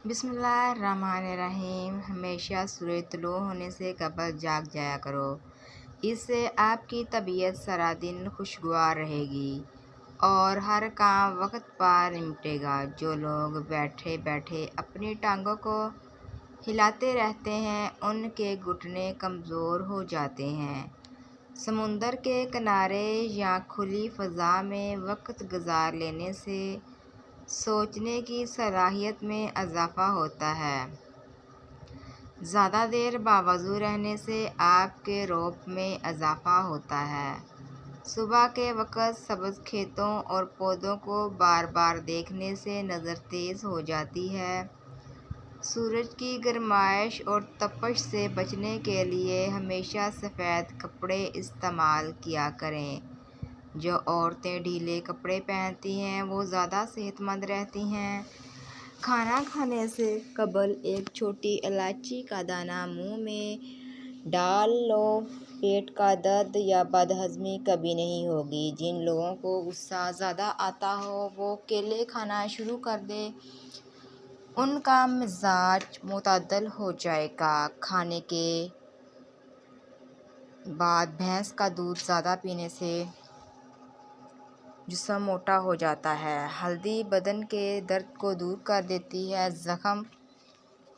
बिस्मिल्लाहिर्रहमानिर्रहीम। हमेशा सूरज तुलू होने से कबल जाग जाया करो। इससे आपकी तबीयत सारा दिन खुशगवार रहेगी और हर काम वक्त पर निपटेगा। जो लोग बैठे बैठे अपनी टांगों को हिलाते रहते हैं उनके घुटने कमज़ोर हो जाते हैं। समुंदर के किनारे या खुली फ़ज़ा में वक्त गुजार लेने से सोचने की सलाहियत में इजाफ़ा होता है। ज़्यादा देर बावज़ू रहने से आपके रौब में इजाफ़ा होता है। सुबह के वक़्त सब्ज़ खेतों और पौधों को बार बार देखने से नज़र तेज़ हो जाती है। सूरज की गर्माइश और तपश से बचने के लिए हमेशा सफ़ेद कपड़े इस्तेमाल किया करें। जो औरतें ढीले कपड़े पहनती हैं वो ज़्यादा सेहतमंद रहती हैं। खाना खाने से कबल एक छोटी इलायची का दाना मुंह में डाल लो। पेट का दर्द या बदहज़मी कभी नहीं होगी। जिन लोगों को गुस्सा ज़्यादा आता हो वो केले खाना शुरू कर दे, उनका मिजाज मुतदल हो जाएगा। खाने के बाद भैंस का दूध ज़्यादा पीने से जिस्म मोटा हो जाता है। हल्दी बदन के दर्द को दूर कर देती है। ज़ख़म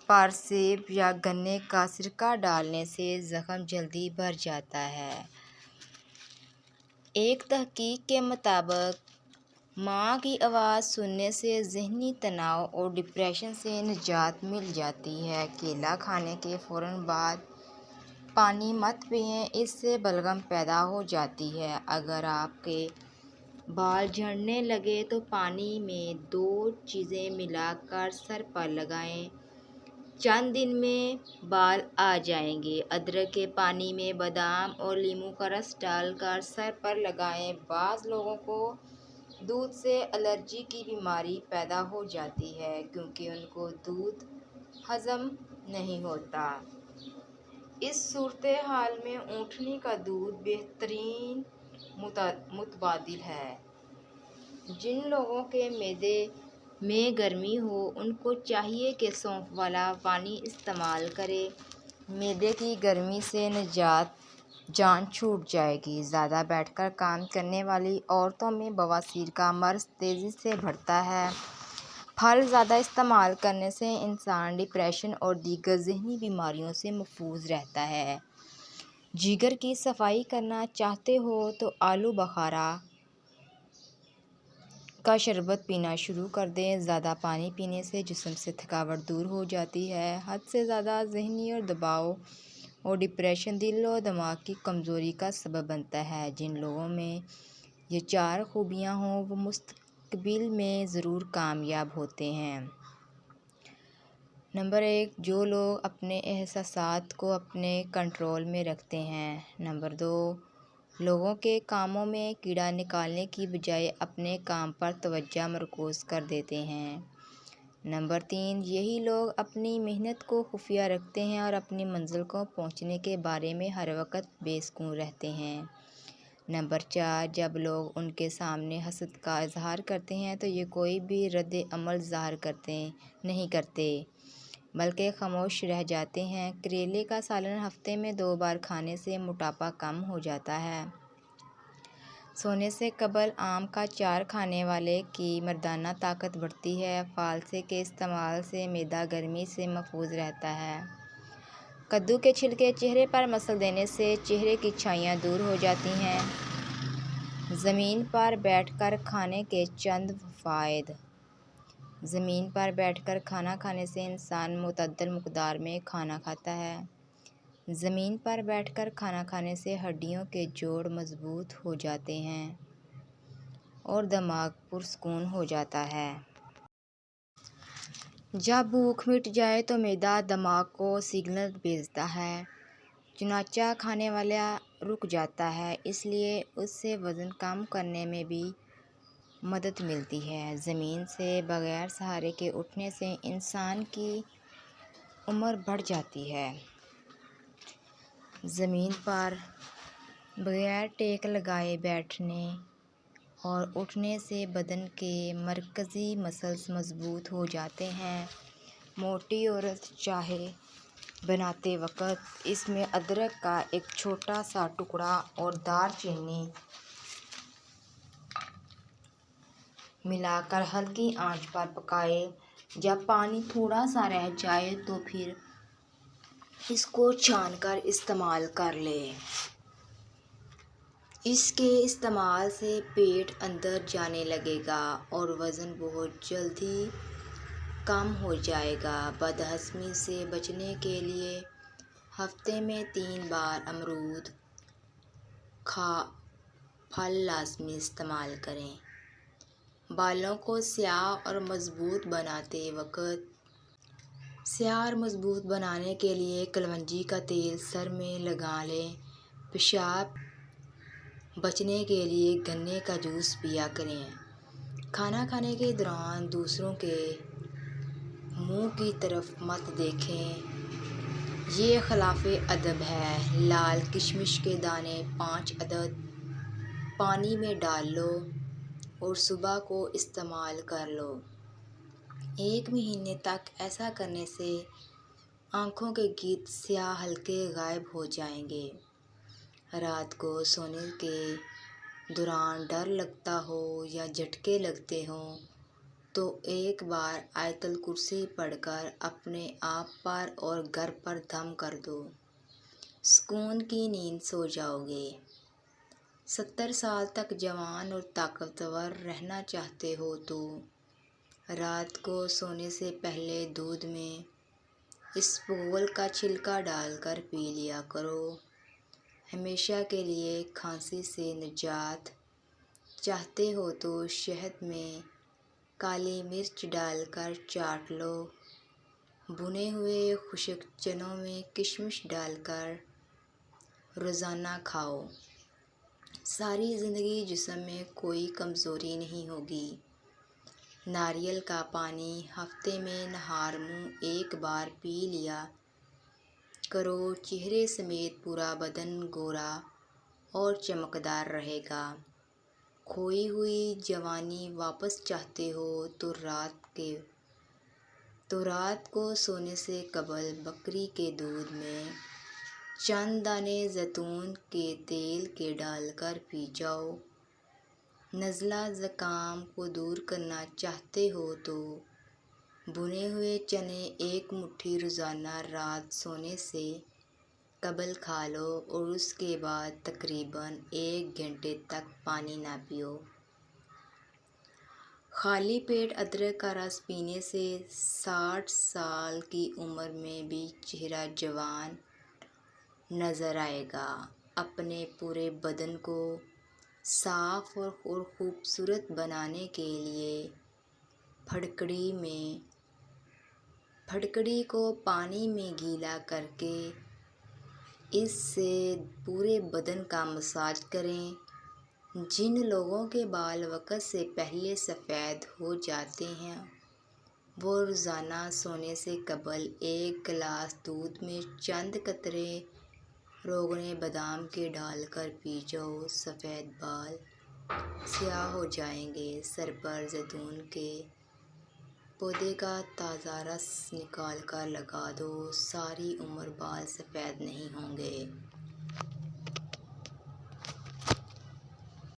पर सेब या गन्ने का सिरका डालने से ज़ख़म जल्दी भर जाता है। एक तहकीक के मुताबिक माँ की आवाज़ सुनने से ज़हनी तनाव और डिप्रेशन से निजात मिल जाती है। केला खाने के फ़ौरन बाद पानी मत पिएं, इससे बलगम पैदा हो जाती है। अगर आपके बाल झड़ने लगे तो पानी में 2 चीज़ें मिलाकर सर पर लगाएं। चंद दिन में बाल आ जाएंगे। अदरक के पानी में बादाम और नींबू का रस डालकर सर पर लगाएं। बाज़ लोगों को दूध से एलर्जी की बीमारी पैदा हो जाती है क्योंकि उनको दूध हज़म नहीं होता। इस सूरत हाल में ऊँटनी का दूध बेहतरीन मुतबादिल है। जिन लोगों के मैदे में गर्मी हो उनको चाहिए कि सौंफ वाला पानी इस्तेमाल करें। मैदे की गर्मी से निजात जान छूट जाएगी। ज़्यादा बैठकर काम करने वाली औरतों में बवासीर का मर्ज़ तेज़ी से बढ़ता है। फल ज़्यादा इस्तेमाल करने से इंसान डिप्रेशन और दीगर ज़हनी बीमारियों से महफूज रहता है। जिगर की सफाई करना चाहते हो तो आलू बखारा का शरबत पीना शुरू कर दें। ज़्यादा पानी पीने से जिस्म से थकावट दूर हो जाती है। हद से ज़्यादा ज़हनी और दबाव और डिप्रेशन दिल और दिमाग की कमज़ोरी का सबब बनता है। जिन लोगों में ये 4 खूबियाँ हों वो मुस्तकबिल में ज़रूर कामयाब होते हैं। नंबर 1, जो लोग अपने एहसासात को अपने कंट्रोल में रखते हैं। नंबर 2, लोगों के कामों में कीड़ा निकालने की बजाय अपने काम पर तवज्जो मरकूज़ कर देते हैं। नंबर 3, यही लोग अपनी मेहनत को खुफिया रखते हैं और अपनी मंजिल को पहुंचने के बारे में हर वक्त बेसुकून रहते हैं। नंबर 4, जब लोग उनके सामने हसद का इजहार करते हैं तो ये कोई भी रद्द अमल ज़ाहिर नहीं करते बल्कि खामोश रह जाते हैं। करेले का सालन हफ्ते में 2 बार खाने से मोटापा कम हो जाता है। सोने से कबल आम का चार खाने वाले की मर्दाना ताकत बढ़ती है। फालसे के इस्तेमाल से मैदा गर्मी से महफूज रहता है। कद्दू के छिलके चेहरे पर मसल देने से चेहरे की छाइयाँ दूर हो जाती हैं। ज़मीन पर बैठकर खाने के चंद फ़ायदे। ज़मीन पर बैठकर खाना खाने से इंसान मुतद्दल मकदार में खाना खाता है। ज़मीन पर बैठकर खाना खाने से हड्डियों के जोड़ मजबूत हो जाते हैं और दिमाग पुरसकून हो जाता है। जब भूख मिट जाए तो मैदा दिमाग को सिग्नल भेजता है, चुनाचा खाने वाला रुक जाता है, इसलिए उससे वज़न कम करने में भी मदद मिलती है। ज़मीन से बगैर सहारे के उठने से इंसान की उम्र बढ़ जाती है। ज़मीन पर बगैर टेक लगाए बैठने और उठने से बदन के मरकज़ी मसल्स मज़बूत हो जाते हैं। موٹی اور چائے بناتے وقت اس میں ادرک کا ایک چھوٹا سا ٹکڑا اور دار چینی ملا کر ہلکی آنچ پر پکائے۔ جب پانی تھوڑا سا رہ جائے تو پھر اس کو چھان کر استعمال کر لیں۔ اس کے استعمال سے پیٹ اندر جانے لگے گا اور وزن بہت جلدی کم ہو جائے گا۔ بدہضمی سے بچنے کے لیے ہفتے میں 3 بار امرود کا پھل لازمی استعمال کریں۔ بالوں کو سیاہ اور مضبوط بناتے وقت سیاہ اور مضبوط بنانے کے لیے کلونجی کا تیل سر میں لگا لیں۔ پیشاب بچنے کے لیے گنے کا جوس پیا کریں۔ کھانا کھانے کے دوران دوسروں کے منہ کی طرف مت دیکھیں، یہ خلاف ادب ہے۔ لال کشمش کے دانے 5 عدد پانی میں ڈال لو اور صبح کو استعمال کر لو۔ 1 مہینے تک ایسا کرنے سے آنکھوں کے گرد سیاہ حلقے غائب ہو جائیں گے۔ رات کو سونے کے دوران ڈر لگتا ہو یا جھٹکے لگتے ہوں تو ایک بار آیت الکرسی پڑھ کر اپنے آپ پر اور گھر پر دم کر دو، سکون کی نیند سو جاؤ گے۔ 70 سال تک جوان اور طاقتور رہنا چاہتے ہو تو رات کو سونے سے پہلے دودھ میں اسپغول کا چھلکا ڈال کر پی لیا کرو۔ ہمیشہ کے لیے کھانسی سے نجات چاہتے ہو تو شہد میں کالی مرچ ڈال کر چاٹ لو۔ بھنے ہوئے خشک چنوں میں کشمش ڈال کر روزانہ کھاؤ۔ ساری زندگی جسم میں کوئی کمزوری نہیں ہوگی۔ ناریل کا پانی ہفتے میں نہار منہ 1 بار پی لیا کرو، چہرے سمیت پورا بدن گورا اور چمکدار رہے گا۔ کھوئی ہوئی جوانی واپس چاہتے ہو تو رات کو سونے سے قبل بکری کے دودھ میں چند دانے زیتون کے تیل کے ڈال کر پی جاؤ۔ نزلہ زکام کو دور کرنا چاہتے ہو تو بھنے ہوئے چنے 1 مٹھی روزانہ رات سونے سے قبل کھا لو اور اس کے بعد تقریباً 1 گھنٹے تک پانی نہ پیو۔ خالی پیٹ ادرک کا رس پینے سے 60 سال کی عمر میں بھی چہرہ جوان نظر آئے گا۔ اپنے پورے بدن کو صاف اور خوبصورت بنانے کے لیے پھٹکڑی کو پانی میں گیلا کر کے اس سے پورے بدن کا مساج کریں۔ جن لوگوں کے بال وقت سے پہلے سفید ہو جاتے ہیں وہ روزانہ سونے سے قبل 1 گلاس دودھ میں چند قطرے روغن بادام کے ڈال کر پی جاؤ، سفید بال سیاہ ہو جائیں گے۔ سر پر زیتون کے پودے کا تازہ رس نکال کر لگا دو، ساری عمر بال سفید نہیں ہوں گے۔